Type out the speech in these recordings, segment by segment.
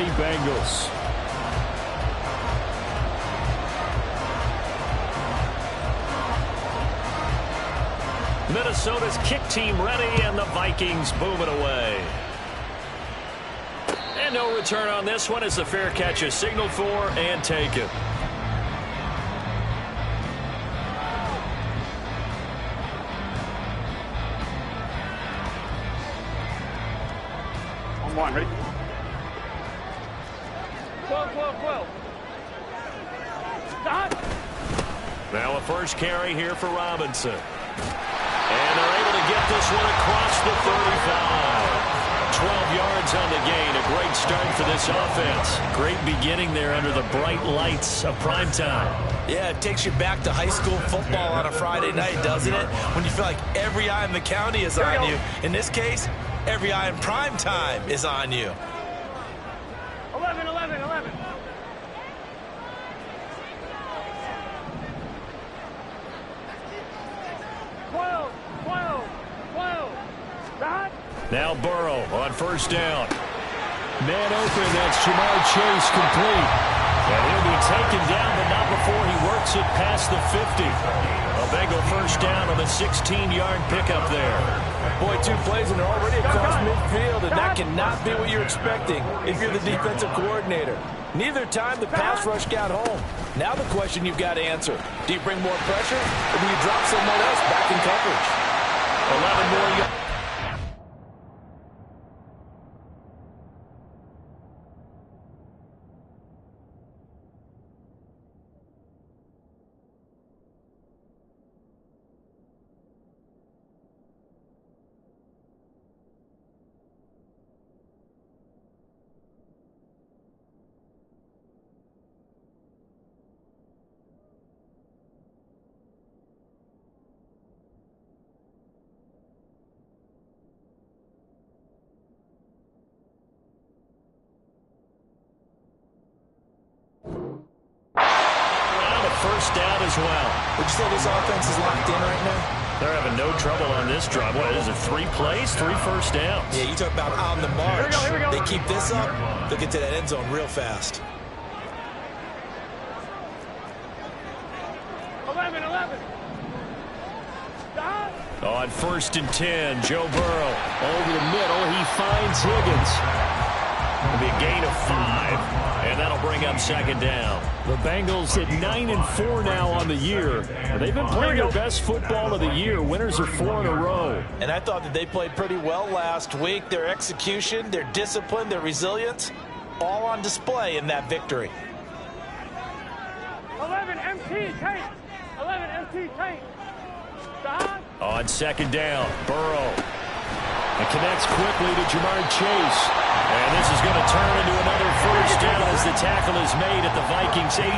Cincinnati Bengals. Minnesota's kick team ready, and the Vikings boom it away. And no return on this one as the fair catch is signaled for and taken. On one, ready? 12. Stop. Now a first carry here for Robinson. And they're able to get this one across the 35. 12 yards on the gain. A great start for this offense. Great beginning there under the bright lights of primetime. Yeah, it takes you back to high school football on a Friday night, doesn't it? When you feel like every eye in the county is on you. In this case, every eye in primetime is on you. 11. 12. Stop. Now Burrow on first down. Man open, that's Jamar Chase complete. And he'll be taken down, but not before he works it past the 50. A Bengal first down on the 16-yard pickup there. Boy, 2 plays and they're already across midfield, and that cannot be what you're expecting if you're the defensive coordinator. Neither time the pass rush got home. Now the question you've got to answer, do you bring more pressure or do you drop someone else back in coverage? 11 more yards. First down as well. Would you say this offense is locked in right now? They're having no trouble on this drive. What is it, 3 plays, 3 first downs? Yeah, you talk about on the march. Here we go. They keep this up, they'll get to that end zone real fast. 11. Stop. On first and 10, Joe Burrow over the middle. He finds Higgins. It'll be a gain of 5, and that'll bring up second down. The Bengals at 9-4 now on the year. They've been playing their best football of the year. Winners are 4 in a row. And I thought that they played pretty well last week. Their execution, their discipline, their resilience, all on display in that victory. 11 MT tank. 11 MT tank. Stop. On second down, Burrow. And connects quickly to Jamar Chase. And this is going to turn into another first down as the tackle is made at the Vikings 18. 11.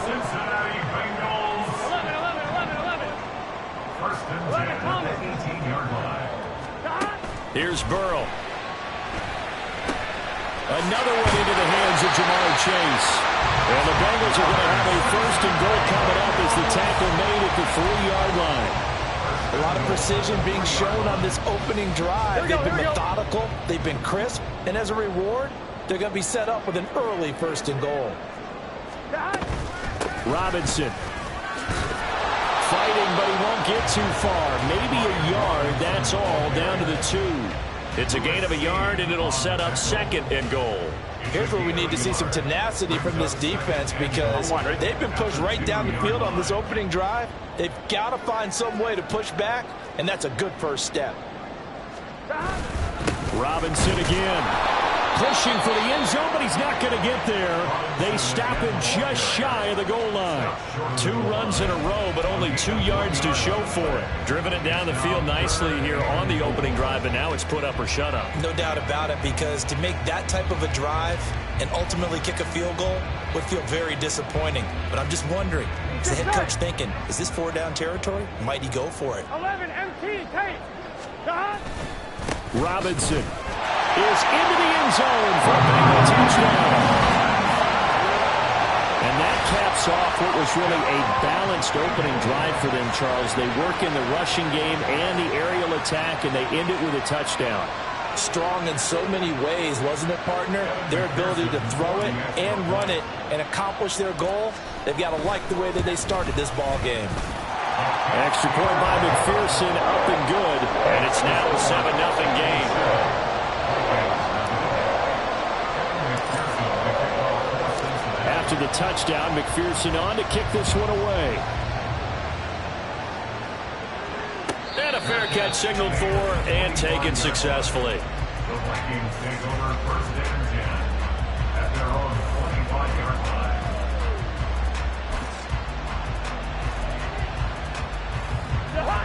Cincinnati Bengals. 11. First and 10 at the 18-yard line. Stop. Here's Burrow. Another one into the hands of Jamar Chase. And the Bengals are going to have a first and goal coming up as the tackle made at the 3-yard line. A lot of precision being shown on this opening drive. They've been methodical, they've been crisp, and as a reward, they're going to be set up with an early first and goal. Robinson. Fighting, but he won't get too far. Maybe a yard, that's all, down to the 2. It's a gain of a yard, and it'll set up second and goal. Here's where we need to see some tenacity from this defense because they've been pushed right down the field on this opening drive. They've got to find some way to push back, and that's a good first step. Robinson again. Pushing for the end zone, but he's not going to get there. They stop him just shy of the goal line. 2 runs in a row, but only 2 yards to show for it. Driven it down the field nicely here on the opening drive, and now it's put up or shut up. No doubt about it, because to make that type of a drive and ultimately kick a field goal would feel very disappointing. But I'm just wondering, is the head coach thinking, is this 4-down territory? Might he go for it? 11 MT tape. Stop. Robinson is into the end zone for a Bengal touchdown. And that caps off what was really a balanced opening drive for them, Charles. They work in the rushing game and the aerial attack, and they end it with a touchdown. Strong in so many ways, wasn't it, partner? Their ability to throw it and run it and accomplish their goal, they've got to like the way that they started this ball game. Extra point by McPherson, up and good, and it's now a 7-0 game. After the touchdown, McPherson on to kick this one away. And a fair catch signaled for and taken successfully. The Vikings take over first and 10 at their own 25-yard line.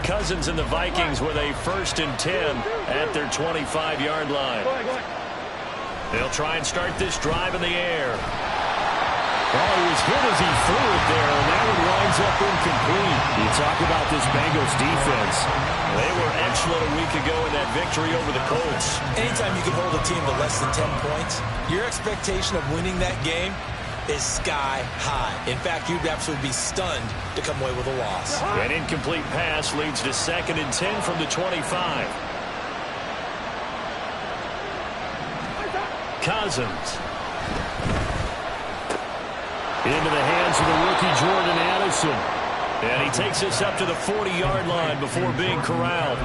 Cousins and the Vikings with a 1st and 10 at their 25-yard line. They'll try and start this drive in the air. Oh, he was hit as he threw it there, and that one winds up incomplete. You talk about this Bengals defense. They were excellent a week ago in that victory over the Colts. Anytime you can hold a team to less than 10 points, your expectation of winning that game is sky high. In fact, you'd absolutely be stunned to come away with a loss. An incomplete pass leads to 2nd and 10 from the 25. Cousins. Into the hands of the rookie Jordan Addison. And he takes us up to the 40-yard line before being corralled.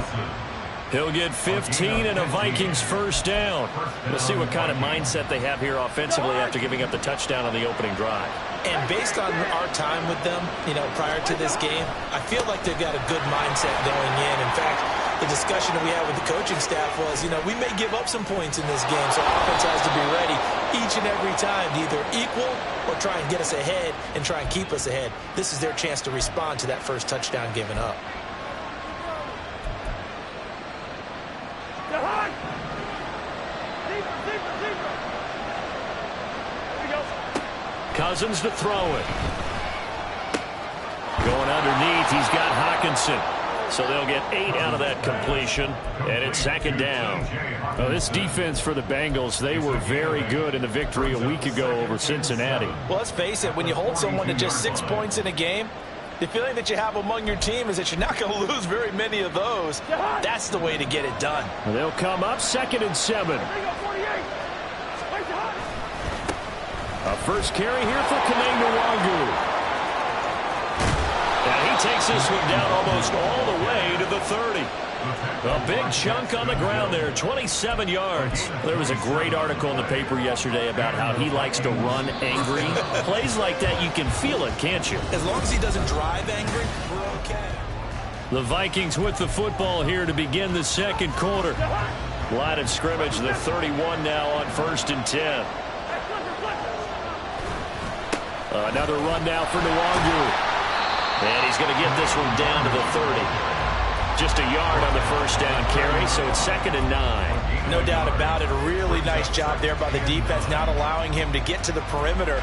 He'll get 15 and a Vikings 1st down. Let's see what kind of mindset they have here offensively after giving up the touchdown on the opening drive. And based on our time with them, prior to this game, I feel like they've got a good mindset going in. In fact, the discussion that we had with the coaching staff was, we may give up some points in this game, so offense has to be ready each and every time to either equal or try and get us ahead and try and keep us ahead. This is their chance to respond to that first touchdown given up. Cousins to throw it. Going underneath, he's got Hawkinson. So they'll get 8 out of that completion, and it's 2nd down. Well, this defense for the Bengals, they were very good in the victory a week ago over Cincinnati. Well, let's face it, when you hold someone to just 6 points in a game, the feeling that you have among your team is that you're not going to lose very many of those. That's the way to get it done. Well, they'll come up 2nd and 7. A first carry here for Kane-Nwangu. And he takes this one down almost all the way to the 30. A big chunk on the ground there, 27 yards. There was a great article in the paper yesterday about how he likes to run angry. Plays like that, you can feel it, can't you? As long as he doesn't drive angry, we're okay. The Vikings with the football here to begin the 2nd quarter. Line of scrimmage, the 31 now on 1st and 10. Another run now for Nwangu. And he's going to get this one down to the 30. Just a yard on the 1st down carry, so it's 2nd and 9. No doubt about it. A really nice job there by the defense, not allowing him to get to the perimeter.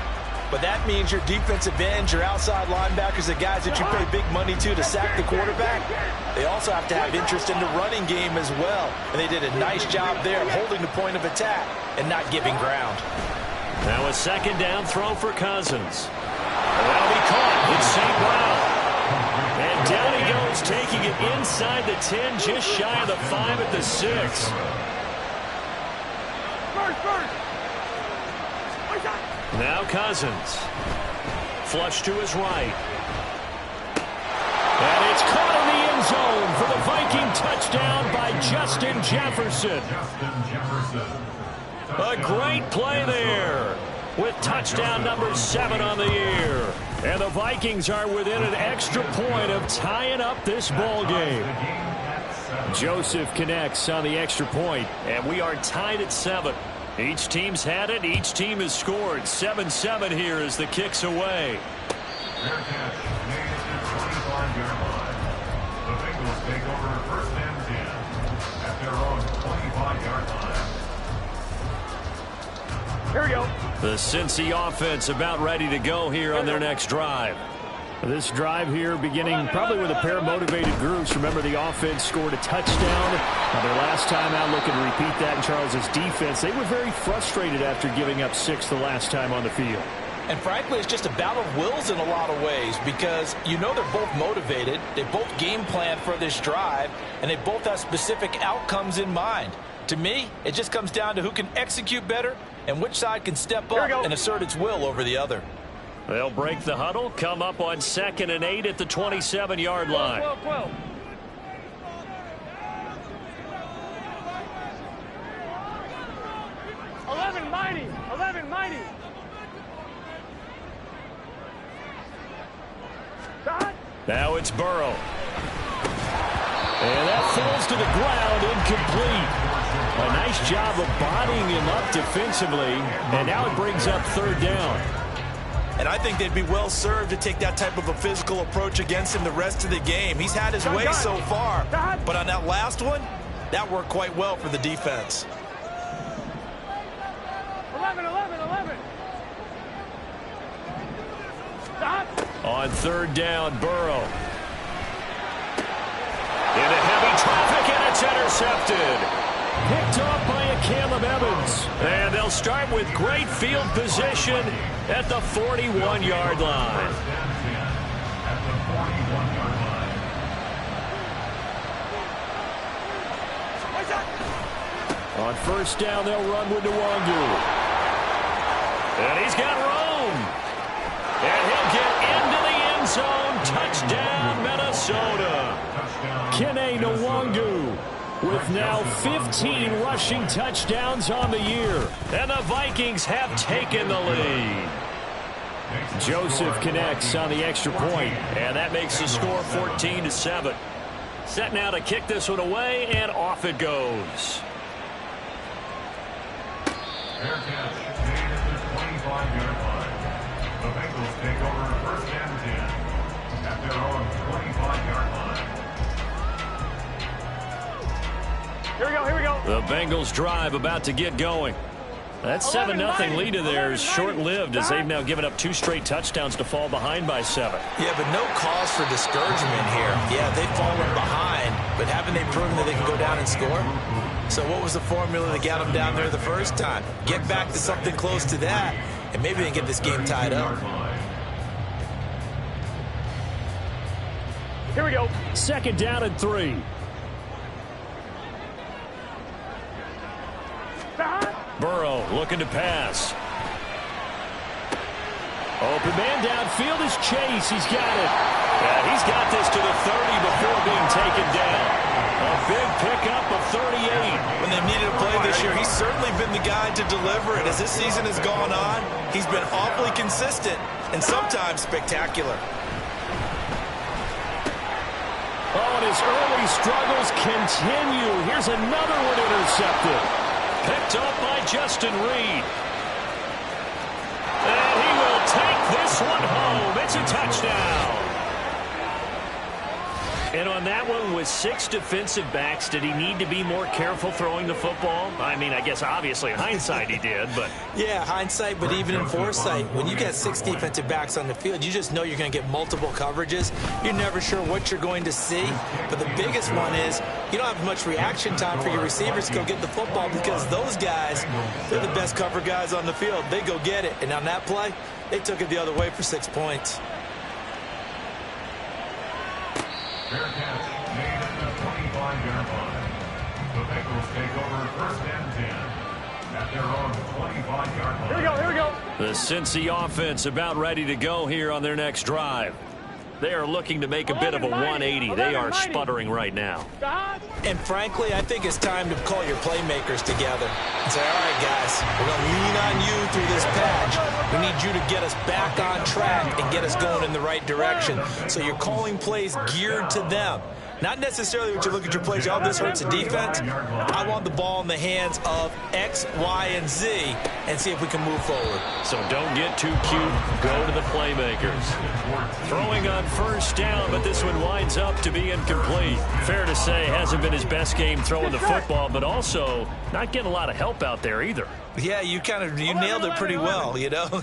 But that means your defensive ends, your outside linebackers, the guys that you pay big money to sack the quarterback, they also have to have interest in the running game as well. And they did a nice job there of holding the point of attack and not giving ground. Now a 2nd down throw for Cousins. That'll be caught. It's St. Brown. And down he goes, taking it inside the 10, just shy of the 5 at the 6. Now Cousins. Flush to his right. And it's caught in the end zone for the Viking touchdown by Justin Jefferson. A great play there with touchdown number 7 on the year. And the Vikings are within an extra point of tying up this ball game. Joseph connects on the extra point, and we are tied at 7. Each team's had it. Each team has scored. 7-7 here as the kick's away. Fair catch made at the 25-yard line. The Bengals take over 1st and 10 at their own 25-yard line. Here we go. The Cincy offense about ready to go here on their next drive. This drive here beginning probably with a pair of motivated groups. Remember, the offense scored a touchdown. Their last time out, looking to repeat that in Charles's defense. They were very frustrated after giving up 6 the last time on the field. And frankly, it's just a battle of wills in a lot of ways because they're both motivated. They both game plan for this drive, and they both have specific outcomes in mind. To me, it just comes down to who can execute better and which side can step up and assert its will over the other. They'll break the huddle, come up on 2nd and 8 at the 27-yard line. 12. 11 mighty. 11 mighty. Dot. Now it's Burrow. And that falls to the ground, incomplete. A nice job of bodying him up defensively, and now it brings up 3rd down. And I think they'd be well served to take that type of a physical approach against him the rest of the game. He's had his way so far, but on that last one, that worked quite well for the defense. 11. Dot. On 3rd down, Burrow. Into heavy traffic, and it's intercepted. Picked off by a Caleb Evans. And they'll start with great field position at the 41-yard line. On 1st down, they'll run with Nwangu. And he's got room. And he'll get into the end zone. Touchdown, Minnesota. Kene Nwangu with now 15 rushing touchdowns on the year. And the Vikings have taken the lead. Joseph connects on the extra point, and that makes the score 14-7. Set now to kick this one away, and off it goes. Fair catch made at the 25-yard line. The Bengals take over 1st and 10 at their own 25-yard line. Here we go. The Bengals drive about to get going. That 7-0 lead of theirs short-lived as they've now given up 2 straight touchdowns to fall behind by 7. Yeah, but no cause for discouragement here. Yeah, they've fallen behind, but haven't they proven that they can go down and score? So what was the formula that got them down there the first time? Get back to something close to that, and maybe they can get this game tied up. Here we go. 2nd down and 3. Burrow looking to pass. Open man downfield is Chase. He's got it. Yeah, he's got this to the 30 before being taken down. A big pickup of 38. When they've needed a play this year, he's certainly been the guy to deliver it. As this season has gone on, he's been awfully consistent and sometimes spectacular. Oh, and his early struggles continue. Here's another one intercepted. Picked up by Justin Reed. And he will take this one home. It's a touchdown. And on that one, with 6 defensive backs, did he need to be more careful throwing the football? I mean, I guess obviously in hindsight he did, but... Yeah, hindsight, but even in foresight, when you get 6 defensive backs on the field, you just know you're going to get multiple coverages. You're never sure what you're going to see. But the biggest one is you don't have much reaction time for your receivers to go get the football because those guys, they're the best cover guys on the field. They go get it. And on that play, they took it the other way for 6 points. Fair catch made at the 25-yard line. The Bengals take over 1st and 10 at their own 25-yard line. Here we go. The Cincy offense about ready to go here on their next drive. They are looking to make a bit of a 180. They are sputtering right now. And frankly, I think it's time to call your playmakers together and say, all right, guys, we're going to lean on you through this patch. We need you to get us back on track and get us going in the right direction. So you're calling plays geared to them. Not necessarily what you look at your plays, oh, this hurts the defense. I want the ball in the hands of X, Y, and Z and see if we can move forward. So don't get too cute. Go to the playmakers. Throwing on 1st down, but this one winds up to be incomplete. Fair to say, hasn't been his best game throwing the football, but also not getting a lot of help out there either. Yeah, you nailed it pretty well, you know.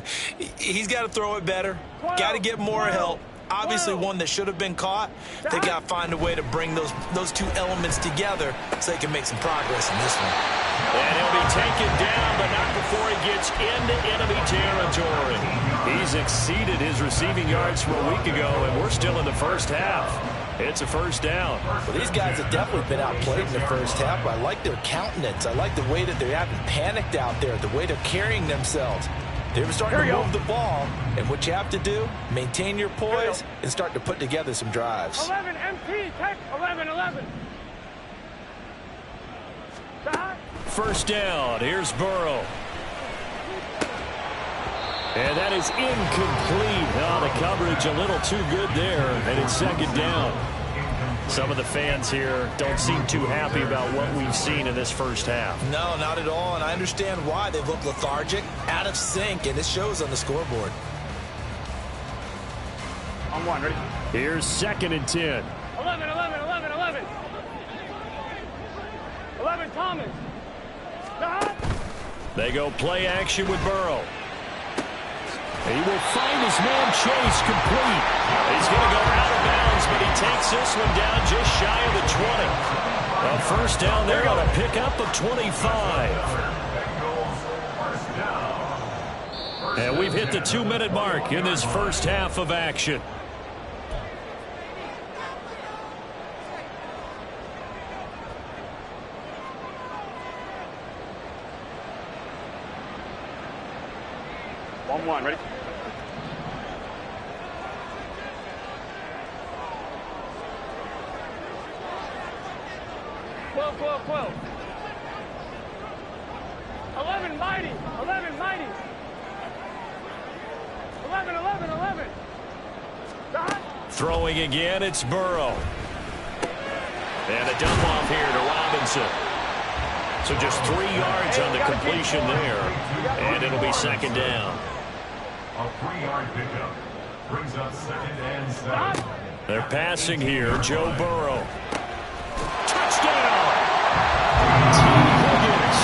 He's got to throw it better. Got to get more help. Obviously one that should have been caught. They got to find a way to bring those 2 elements together so they can make some progress in this one. And he'll be taken down, but not before he gets into enemy territory. He's exceeded his receiving yards from a week ago, and we're still in the 1st half. It's a first down. Well, these guys have definitely been outplayed in the first half, but I like their countenance. I like the way that they haven't panicked out there, the way they're carrying themselves. They're starting to move the ball, and what you have to do, maintain your poise and start to put together some drives. 11 MT, take 11. First down. Here's Burrow. And that is incomplete. Oh, the coverage a little too good there, and it's second down. Some of the fans here don't seem too happy about what we've seen in this first half. No, not at all, and I understand why. They look lethargic, out of sync, and it shows on the scoreboard. On one, ready? Here's second and 10. 11. 11, Thomas. They go play action with Burrow. He will find his man Chase complete. He's going to go out of bounds, but he takes this one down just shy of the 20. A first down there on a pickup of 25. And we've hit the 2-minute mark in this first half of action. One, ready? Twelve. 11, mighty. 11. Throwing again, it's Burrow. And a dump off here to Robinson. So just 3 yards on the completion there. And it'll be second down. A 3-yard pickup brings up second and 7. They're passing here. Joe Burrow. Touchdown! T. Higgins.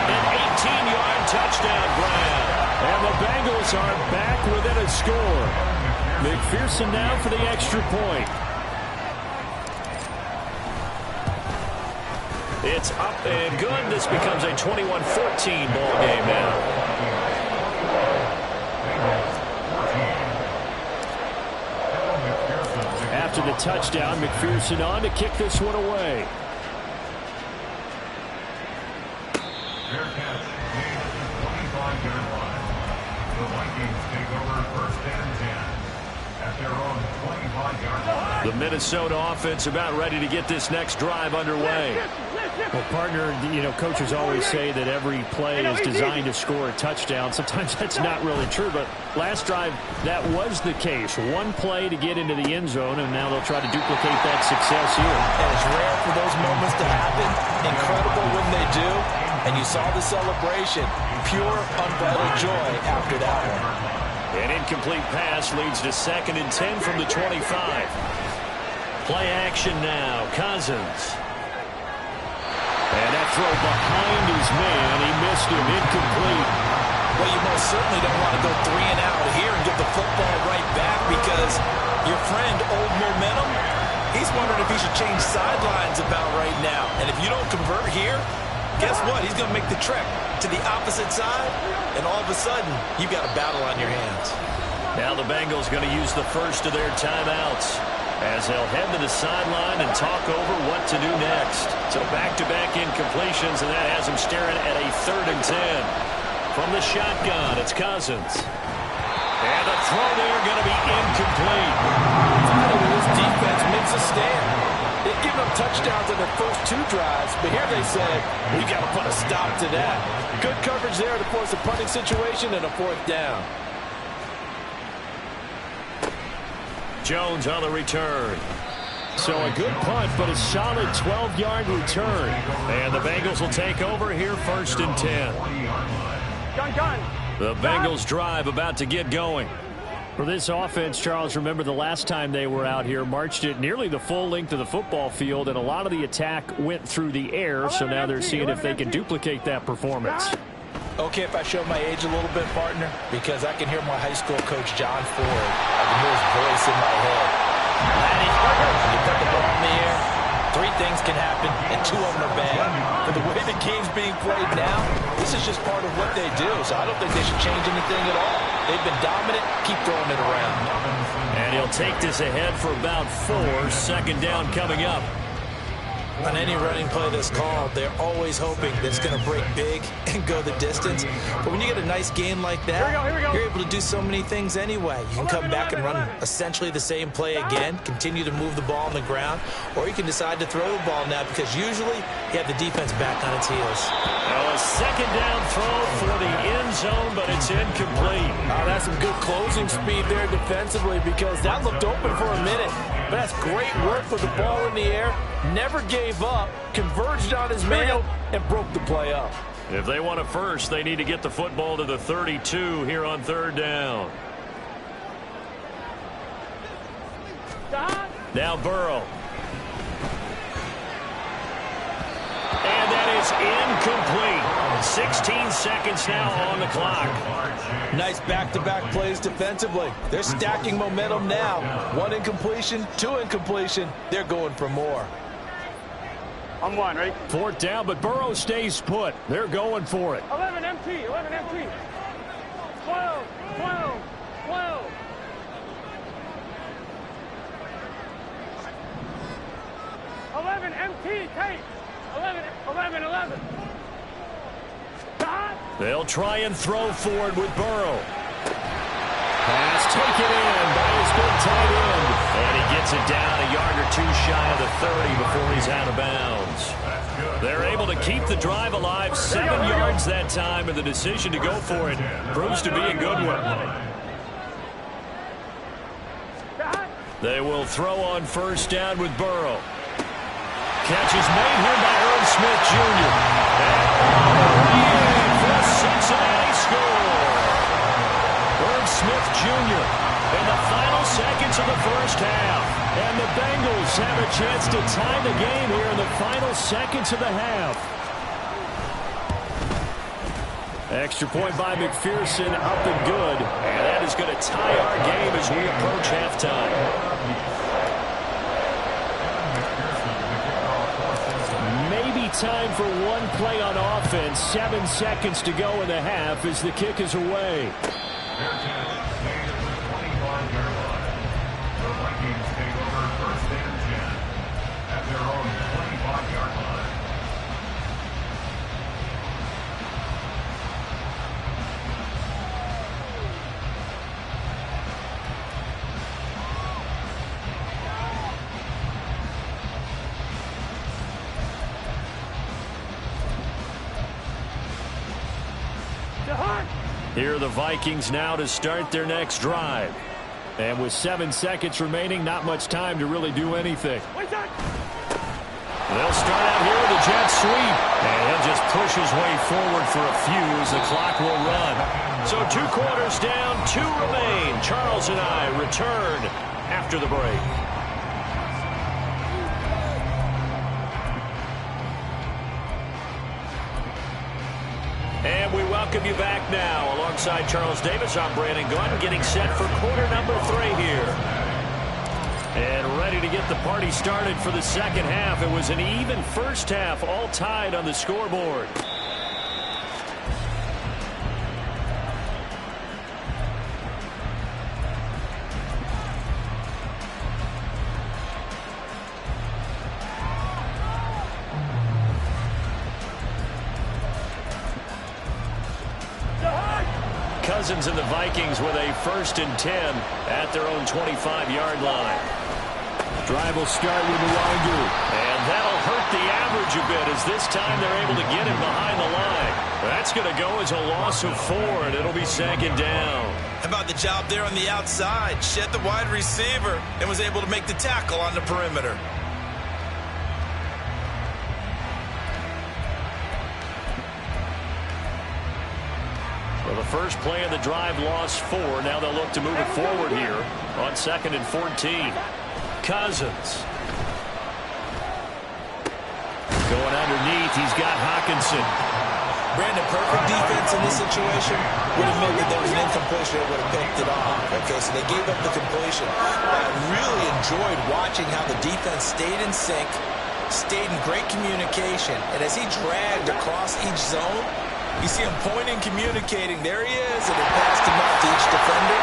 An 18-yard touchdown grab. And the Bengals are back within a score. McPherson now for the extra point. It's up and good. This becomes a 21-14 ball game now. After the touchdown, McPherson on to kick this one away. Fair catch made at the 25-yard line. The Vikings take over first and 10 at their own 25-yard line. The Minnesota offense about ready to get this next drive underway. Well, partner, you know, coaches always say that every play is designed to score a touchdown. Sometimes that's not really true, but last drive, that was the case. One play to get into the end zone, and now they'll try to duplicate that success here. And it's rare for those moments to happen. Incredible when they do. And you saw the celebration. Pure, unbridled joy after that one. An incomplete pass leads to second and 10 from the 25. Play action now. Cousins. And that throw behind his man. He missed him. Incomplete. Well, you most certainly don't want to go 3 and out here and get the football right back because your friend, Old Momentum, he's wondering if he should change sidelines about right now. And if you don't convert here, guess what? He's going to make the trek to the opposite side, and all of a sudden, you've got a battle on your hands. Now the Bengals going to use the first of their timeouts as they'll head to the sideline and talk over what to do next. So back-to-back incompletions, and that has them staring at a 3rd and 10. From the shotgun, it's Cousins. And the throw there going to be incomplete. Finally, this defense makes a stand. They've given up touchdowns on their first 2 drives, but here they said, we got to put a stop to that. Good coverage there to force a punting situation and a 4th down. Jones on the return. So a good punt, but a solid 12-yard return. And the Bengals will take over here 1st and 10. Gun. The Bengals drive about to get going. For this offense, Charles, remember the last time they were out here, marched it nearly the full length of the football field, and a lot of the attack went through the air, so now they're seeing if they can duplicate that performance. Okay, if I show my age a little bit, partner, because I can hear my high school coach, John Ford. I can hear his voice in my head. When you put the ball in the air, 3 things can happen, and 2 of them are bad. But the way the game's being played now, this is just part of what they do, so I don't think they should change anything at all. They've been dominant. Keep throwing it around. And he'll take this ahead for about 4. Second down coming up. On any running play that's called, they're always hoping that it's going to break big and go the distance. But when you get a nice game like that, you're able to do so many things anyway. You can come back and run essentially the same play again, continue to move the ball on the ground, or you can decide to throw the ball now because usually you have the defense back on its heels. A second down throw for the end zone, but it's incomplete. Oh, that's some good closing speed there defensively because that looked open for a minute. But that's great work with the ball in the air. Never gave up, converged on his man, and broke the play up. If they want it first, they need to get the football to the 32 here on third down. Now Burrow. And that is incomplete. 16 seconds now on the clock. Nice back-to-back plays defensively. They're stacking momentum now. 1 incompletion, 2 incompletion. They're going for more. I'm 1, ready? 4th down, but Burrow stays put. They're going for it. 11 MT, 11 MT. 12, 12, 12. 11 MT, tape. 11, 11, 11. They'll try and throw forward with Burrow. Pass taken in by his big tight end. And he gets it down a yard or 2 shy of the 30 before he's out of bounds. They're able to keep the drive alive. 7 yards that time, and the decision to go for it proves to be a good one. They will throw on first down with Burrow. Catch is made here by Irv Smith Jr. And for a Cincinnati score. Irv Smith Jr. in the final seconds of the first half. And the Bengals have a chance to tie the game here in the final seconds of the half. Extra point by McPherson, up and good. And that is going to tie our game as we approach halftime. Time for one play on offense. 7 seconds to go in the half as the kick is away. Here are the Vikings now to start their next drive. And with 7 seconds remaining, not much time to really do anything. They'll start out here with a jet sweep. And he'll just push his way forward for a few as the clock will run. So 2 quarters down, 2 remain. Charles and I return after the break. And we welcome you back now. Alongside Charles Davis, I'm Brandon Gunn, getting set for quarter number 3 here. And ready to get the party started for the second half. It was an even first half, all tied on the scoreboard. Cousins and the Vikings with a 1st and 10 at their own 25-yard line. Drive will start with Nwangu. And that'll hurt the average a bit as this time they're able to get him behind the line. That's going to go as a loss of 4, and it'll be 2nd down. How about the job there on the outside? Shed the wide receiver and was able to make the tackle on the perimeter. Well, the first play of the drive lost 4. Now they'll look to move it forward here on 2nd and 14. Cousins. Going underneath, he's got Hawkinson. Brandon, perfect defense in this situation would have meant that there was an incompletion that would have picked it off. Okay, so they gave up the completion. I really enjoyed watching how the defense stayed in sync, stayed in great communication, and as he dragged across each zone, you see him pointing, communicating. There he is, and it passed him out to each defender.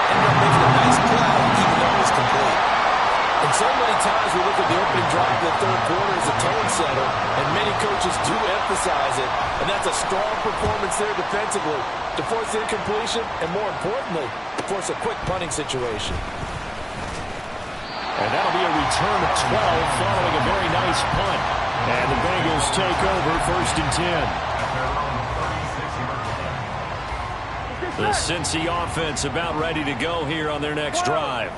Ended up making a nice play, incomplete. And so many times we look at the opening drive of the third quarter as a tone setter, and many coaches do emphasize it, and that's a strong performance there defensively to force the incompletion and, more importantly, to force a quick punting situation. And that'll be a return of 12 following a very nice punt. And the Bengals take over 1st and 10. The Cincy offense about ready to go here on their next drive.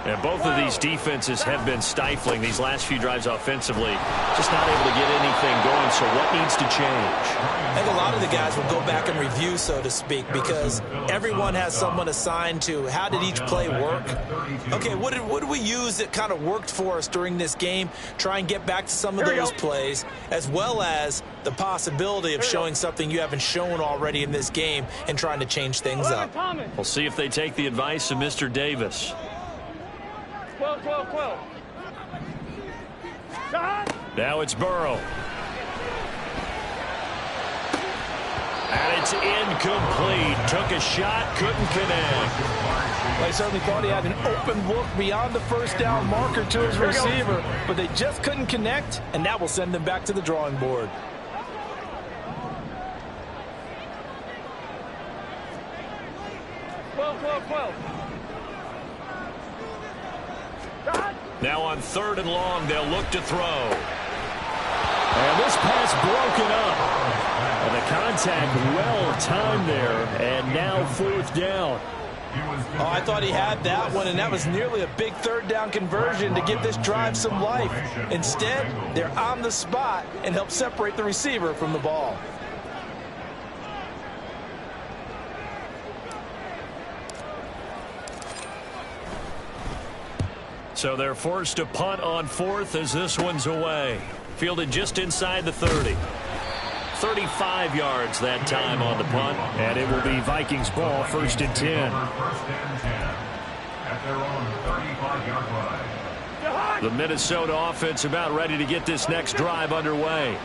And both of these defenses have been stifling these last few drives offensively. Just not able to get anything going, so what needs to change? I think a lot of the guys will go back and review, so to speak, because everyone has someone assigned to how did each play work. Okay, what did we use that kind of worked for us during this game? Try and get back to some of those plays, as well as the possibility of showing something you haven't shown already in this game and trying to change things up. We'll see if they take the advice of Mr. Davis. 12, 12, 12. Now it's Burrow. And it's incomplete. Took a shot, couldn't connect. Well, he certainly thought he had an open look beyond the first down marker to his receiver, but they just couldn't connect, and that will send them back to the drawing board. Now on 3rd and long, they'll look to throw. And this pass broken up. And the contact well-timed there. And now 4th down. Oh, I thought he had that one, and that was nearly a big 3rd down conversion to give this drive some life. Instead, they're on the spot and help separate the receiver from the ball. So they're forced to punt on 4th as this one's away. Fielded just inside the 30. 35 yards that time on the punt. And it will be Vikings ball, 1st and 10. At their own 35-yard line. The Minnesota offense about ready to get this next drive underway.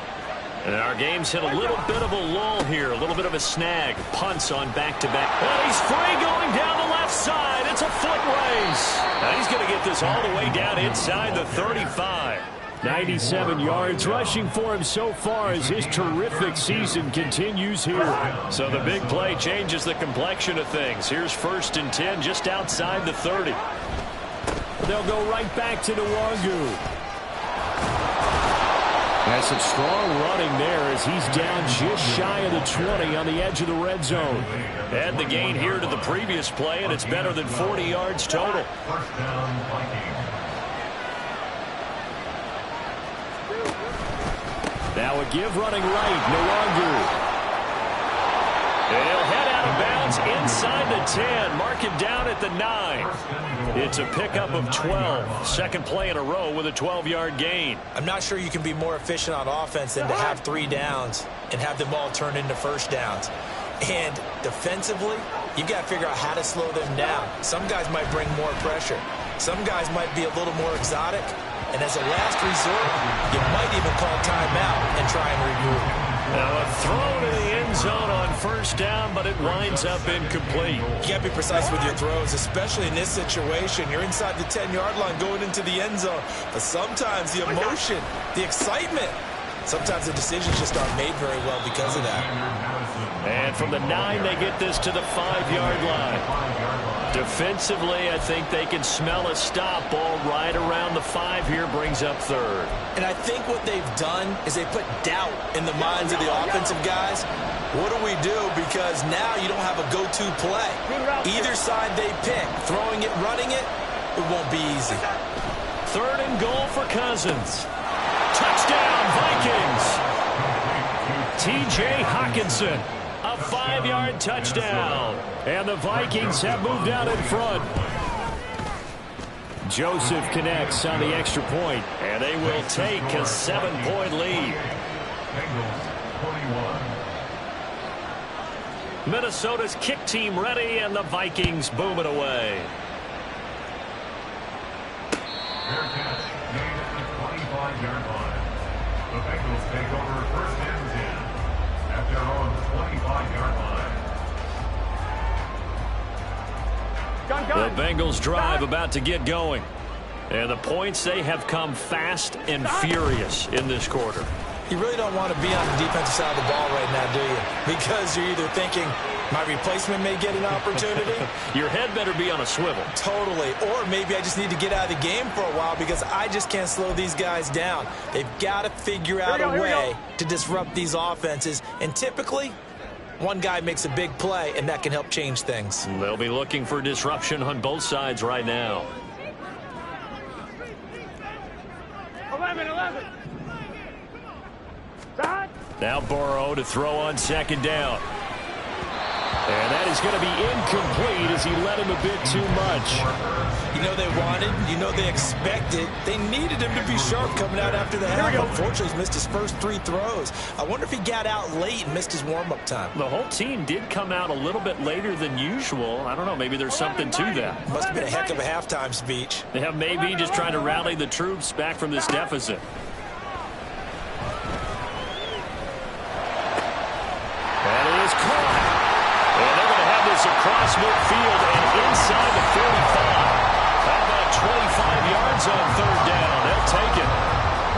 And our game's hit a little bit of a lull here, a little bit of a snag. Punts on back-to-back. And he's free going down the left side. It's a foot race. Now he's going to get this all the way down inside the 35. 97 yards rushing for him so far as his terrific season continues here. So the big play changes the complexion of things. Here's 1st and 10 just outside the 30. They'll go right back to Nwangu. That's some strong running there as he's down just shy of the 20 on the edge of the red zone. Add the gain here to the previous play, and it's better than 40 yards total. 1st down, Vikings. Now a give running right, Nwangu. He'll head out of bounds inside the 10. Mark him down at the 9. It's a pickup of 12. Second play in a row with a 12-yard gain. I'm not sure you can be more efficient on offense than to have 3 downs and have them all turn into 1st downs. And defensively, you've got to figure out how to slow them down. Some guys might bring more pressure. Some guys might be a little more exotic. And as a last resort, you might even call timeout and try and regroup. Now a throw to the end zone on 1st down, but it winds up incomplete. You got to be precise with your throws, especially in this situation. You're inside the 10-yard line going into the end zone. But sometimes the emotion, the excitement, sometimes the decisions just aren't made very well because of that. And from the 9, they get this to the 5-yard line. Defensively, I think they can smell a stop. Ball right around the 5 here, brings up 3rd. And I think what they've done is they put doubt in the minds of the offensive guys. What do we do? Because now you don't have a go-to play. Either side they pick, throwing it, running it, it won't be easy. 3rd and goal for Cousins. Touchdown, Vikings. T.J. Hockenson. A 5-yard touchdown. And the Vikings have moved out in front. Joseph connects on the extra point, and they will take a 7-point lead. Bengals 21. Minnesota's kick team ready, and the Vikings boom it away. Fair catch made at the 25-yard line. The Bengals take over 1st and 10 at their own 25-yard line. Gun The Bengals drive about to get going. And the points, they have come fast and furious in this quarter. You really don't want to be on the defensive side of the ball right now, do you? Because you're either thinking, my replacement may get an opportunity. Your head better be on a swivel. Totally. Or maybe I just need to get out of the game for a while because I just can't slow these guys down. They've got to figure out a way to disrupt these offenses. And typically, one guy makes a big play, and that can help change things. They'll be looking for disruption on both sides right now. 11. Now Burrow to throw on second down. And that is going to be incomplete as he led him a bit too much. You know they wanted, you know they expected. They needed him to be sharp coming out after the half. Unfortunately, he's missed his first 3 throws. I wonder if he got out late and missed his warm-up time. The whole team did come out a little bit later than usual. I don't know, maybe there's something to that. Must have been a heck of a halftime speech. Yeah, maybe just trying to rally the troops back from this deficit. That is caught. And they're going to have this across midfield and inside the 45. How about 25 yards on third down? They'll take it.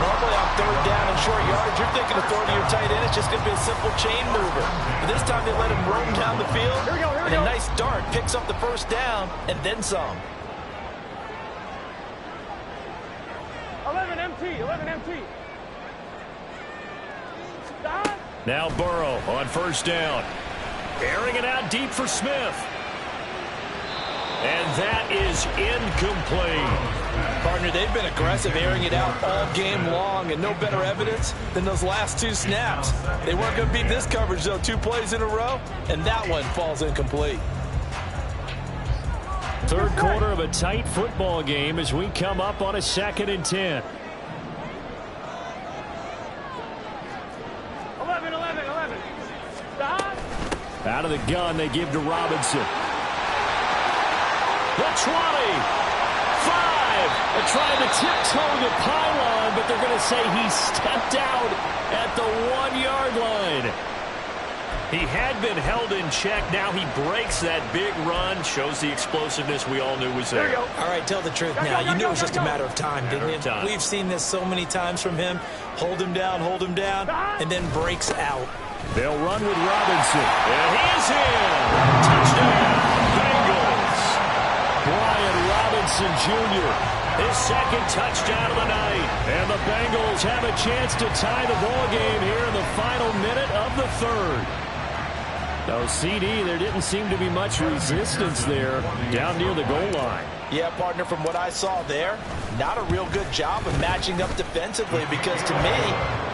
Normally on third down and short yardage, you're thinking of throwing to your tight end. It's just going to be a simple chain mover. But this time they let him roam down the field. And a nice dart picks up the first down and then some. 11 MT. Now Burrow on first down. Airing it out deep for Smith. And that is incomplete. Partner, they've been aggressive airing it out all game long, and no better evidence than those last 2 snaps. They weren't going to beat this coverage, though. 2 plays in a row, and that one falls incomplete. Third quarter of a tight football game as we come up on a 2nd and 10. 11. Stop. Out of the gun, they give to Robinson. The 20. 5. They're trying to tiptoe the pylon, but they're going to say he stepped out at the 1-yard line. He had been held in check. Now he breaks that big run. Shows the explosiveness we all knew was there. All right, tell the truth now. You knew it was just a matter of time, didn't you? We've seen this so many times from him. Hold him down, and then breaks out. They'll run with Robinson. And he is in. Touchdown, Bengals. Brian Robinson Jr., his 2nd touchdown of the night. And the Bengals have a chance to tie the ball game here in the final minute of the 3rd. No, CD, there didn't seem to be much resistance there down near the goal line. Yeah, partner, from what I saw there, not a real good job of matching up defensively because to me,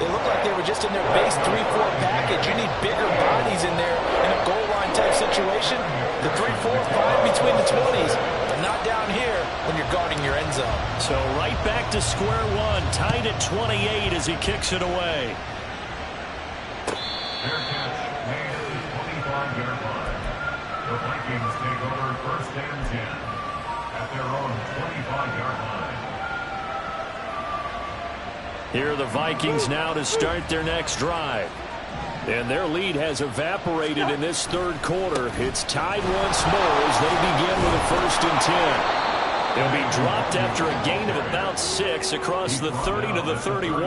they looked like they were just in their base 3-4 package. You need bigger bodies in there in a goal line type situation. The 3-4, 5 between the 20s, but not down here when you're guarding your end zone. So right back to square one, tied at 28 as he kicks it away. Fair catch made at the 25-yard line. The Vikings take over 1st and 10 at their own 25-yard line. Here are the Vikings now to start their next drive. And their lead has evaporated in this 3rd quarter. It's tied once more as they begin with a 1st and 10. They'll be dropped after a gain of about 6 across the 30 to the 31.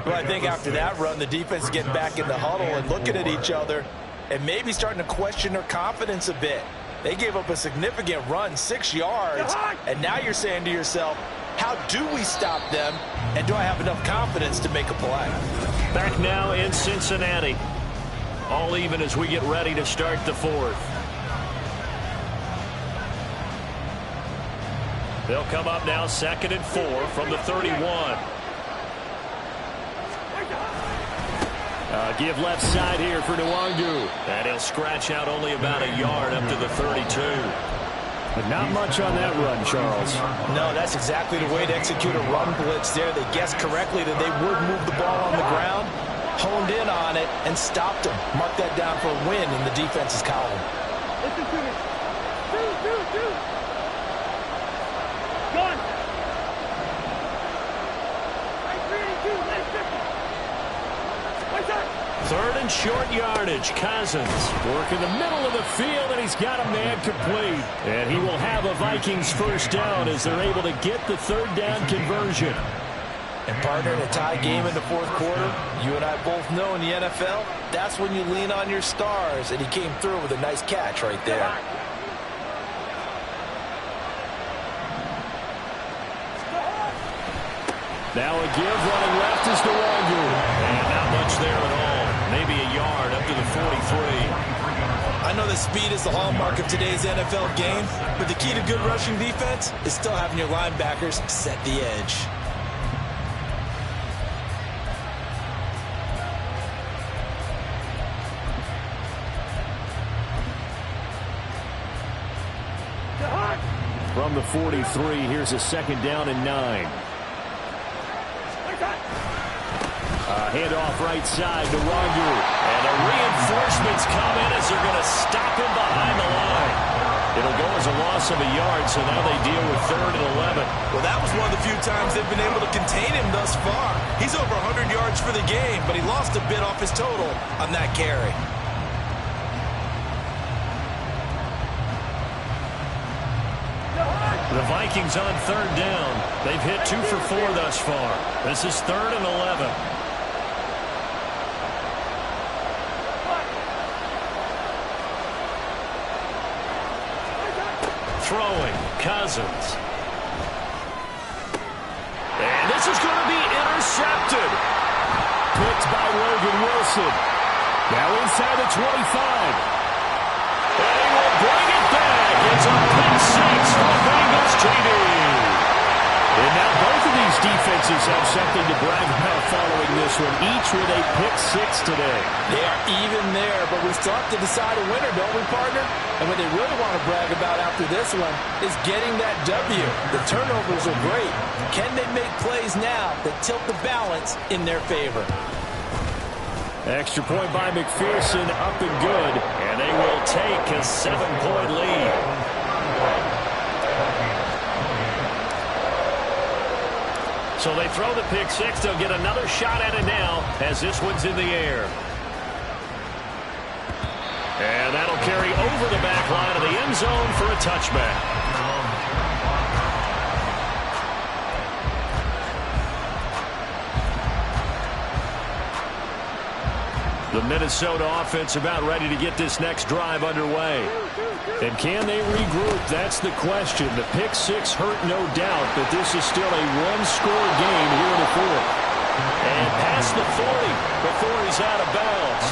Well, I think after that run, the defense is getting back in the huddle and looking at each other and maybe starting to question their confidence a bit. They gave up a significant run, 6 yards, and now you're saying to yourself, how do we stop them, and do I have enough confidence to make a play? Back now in Cincinnati. All even as we get ready to start the 4th. They'll come up now 2nd and 4 from the 31. Give left side here for Nwangu. And he'll scratch out only about a yard up to the 32. But not much on that run, Charles. No, that's exactly the way to execute a run blitz there. They guessed correctly that they would move the ball on the ground, honed in on it, and stopped them. Mark that down for a win in the defense's column. Listen to me. Do. Gone. 382, let's go. What's up? Third and short yardage. Cousins working the middle of the field, and he's got a man complete. And he will have a Vikings first down as they're able to get the third down conversion. And partner, in a tie game in the fourth quarter, you and I both know in the NFL, that's when you lean on your stars, and he came through with a nice catch right there. Now a give running left is DeWangu. And not much there at all. Maybe a yard up to the 43. I know that speed is the hallmark of today's NFL game, but the key to good rushing defense is still having your linebackers set the edge. From the 43, here's a second down and 9. Handoff right side to DeWangu. And the reinforcements come in as they're going to stop him behind the line. It'll go as a loss of a yard, so now they deal with 3rd and 11. Well, that was one of the few times they've been able to contain him thus far. He's over 100 yards for the game, but he lost a bit off his total on that carry. The Vikings on 3rd down. They've hit 2 for 4 thus far. This is 3rd and 11. Throwing, Cousins. And this is going to be intercepted. Picked by Logan Wilson. Now inside the 25. And he will bring it back. It's a pick 6 for the Bengals, JD. And now both of these defenses have something to brag about following this one, each with a pick 6 today. They are even there, but we still have to decide a winner, don't we, partner? And what they really want to brag about after this one is getting that W. The turnovers are great. Can they make plays now that tilt the balance in their favor? Extra point by McPherson, up and good. And they will take a 7-point lead. So they throw the pick 6. They'll get another shot at it now as this one's in the air. And that'll carry over the back line of the end zone for a touchback. The Minnesota offense about ready to get this next drive underway. And can they regroup? That's the question. The pick 6 hurt, no doubt, but this is still a one-score game here in the fourth. And past the 40 before he's out of bounds.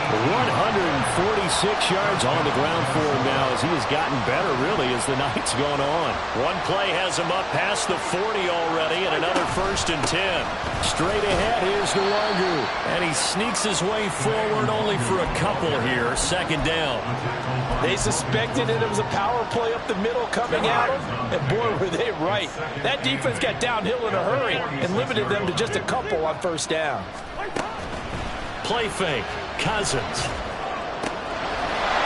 146 yards on the ground for him now as he has gotten better, really, as the night's gone on. One play has him up past the 40 already, and another 1st and 10. Straight ahead, here's DeWangu. And he sneaks his way forward only for a couple here. 2nd down. They suspected that it was a power play up the middle coming at them, and boy, were they right. That defense got downhill in a hurry and limited them to just a couple on 1st down. Play fake. Cousins.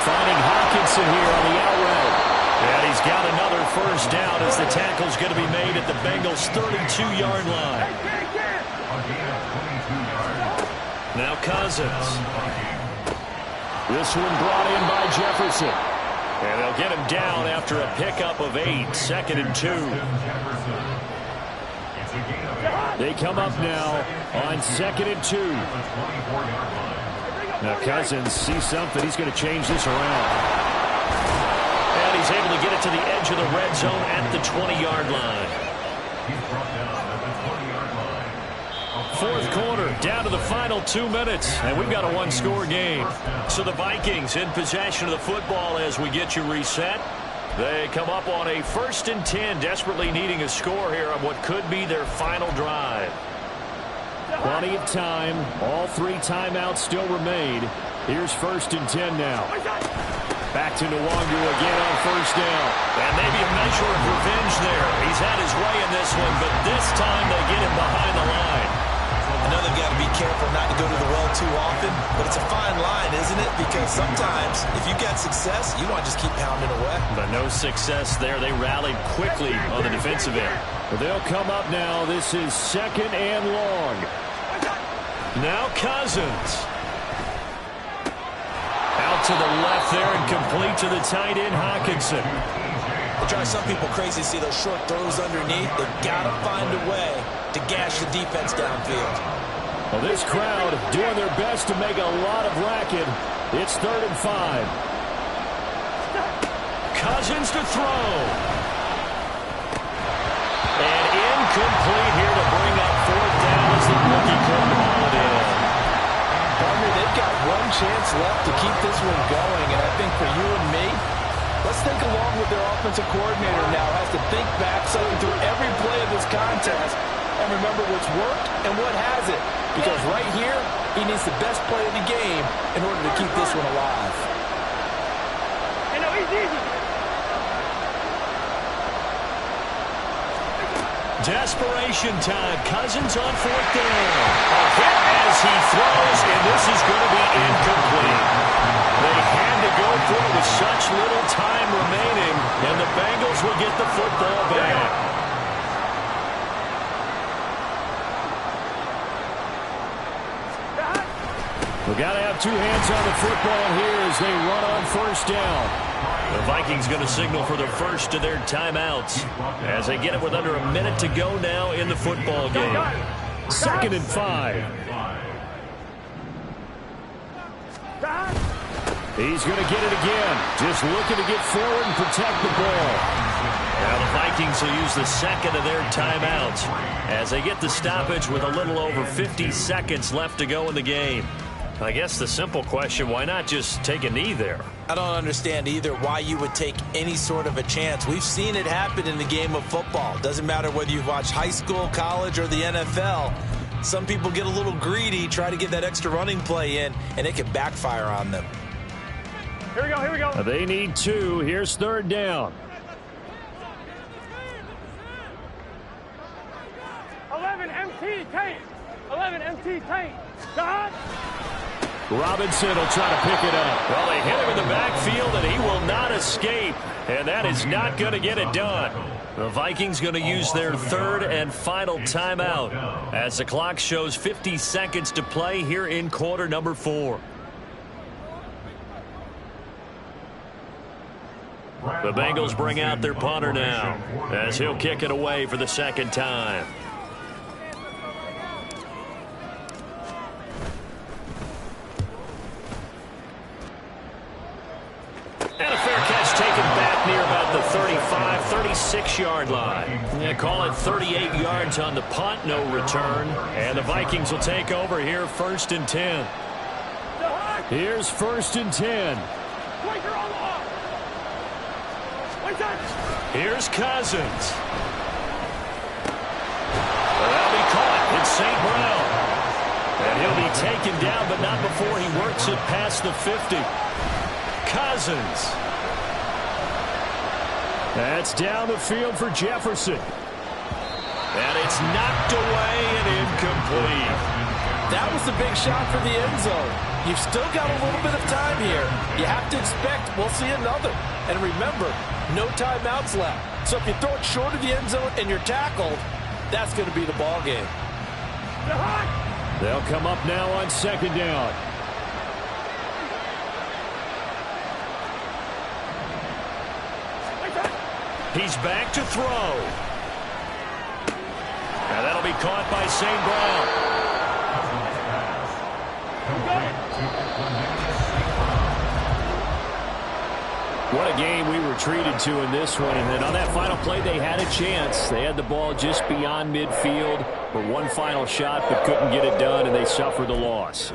Finding Hawkinson here on the out route. And he's got another 1st down as the tackle's going to be made at the Bengals' 32-yard line. Now Cousins. This one brought in by Jefferson. And they'll get him down after a pickup of 8. 2nd and 2. They come up now on 2nd and 2. Now Cousins sees something. He's going to change this around. And he's able to get it to the edge of the red zone at the 20-yard line. 4th quarter, down to the final 2 minutes, and we've got a one-score game. So the Vikings in possession of the football as we get you reset. They come up on a 1st and 10, desperately needing a score here on what could be their final drive. Plenty of time. All 3 timeouts still remain. Here's 1st and 10 now. Back to DeWangu again on 1st down. And maybe a measure of revenge there. He's had his way in this one, but this time they get him behind the line. I know they've got to be careful not to go to the well too often, but it's a fine line, isn't it? Because sometimes, if you got success, you want to just keep pounding away. But no success there. They rallied quickly on the defensive end. But they'll come up now. This is 2nd and long. Now Cousins. to the left there and complete to the tight end, Hockenson. It drives some people crazy to see those short throws underneath. They've got to find a way to gash the defense downfield. Well, this crowd doing their best to make a lot of racket. It's 3rd and 5. Cousins to throw. And incomplete here to bring up 4th down as the rookie couldn't haul it in. Partner, they've got one chance left to keep this one going, and I think for you and me, let's think along with their offensive coordinator now. Has to think back, cycle through every play of this contest, and remember what's worked and what hasn't. Because right here, he needs the best play of the game in order to keep this one alive. You know, he's easy. Desperation time. Cousins on 4th down. A hit as he throws, and this is going to be incomplete. They had to go for it with such little time remaining, and the Bengals will get the football back. We've got to have 2 hands on the football here as they run on 1st down. The Vikings going to signal for the first of their timeouts as they get it with under a minute to go now in the football game. 2nd and 5. He's going to get it again. Just looking to get forward and protect the ball. Now the Vikings will use the 2nd of their timeouts as they get the stoppage with a little over 50 seconds left to go in the game. I guess the simple question, why not just take a knee there? I don't understand either why you would take any sort of a chance. We've seen it happen in the game of football. Doesn't matter whether you've watched high school, college, or the NFL. Some people get a little greedy, try to get that extra running play in, and it can backfire on them. Here we go, here we go. They need 2. Here's 3rd down. 11 MT tank. 11 MT tank. God. Robinson will try to pick it up. Well, they hit him in the backfield, and he will not escape. And that is not going to get it done. The Vikings going to use their 3rd and final timeout as the clock shows 50 seconds to play here in quarter number 4. The Bengals bring out their punter now as he'll kick it away for the 2nd time. And a fair catch taken back near about the 35, 36-yard line. Yeah, call it 38 yards on the punt, no return. And the Vikings will take over here 1st and 10. Here's 1st and 10. Here's Cousins. Well, that'll be caught. It's St. Brown. And he'll be taken down, but not before he works it past the 50. Cousins. That's down the field for Jefferson. And it's knocked away and incomplete. That was the big shot for the end zone. You've still got a little bit of time here. You have to expect we'll see another. And remember, no timeouts left. So if you throw it short of the end zone and you're tackled, that's going to be the ball game. They'll come up now on 2nd down. He's back to throw. Now that'll be caught by St. Brown. What a game we were treated to in this one. And then on that final play, they had a chance. They had the ball just beyond midfield for one final shot, but couldn't get it done, and they suffered the loss.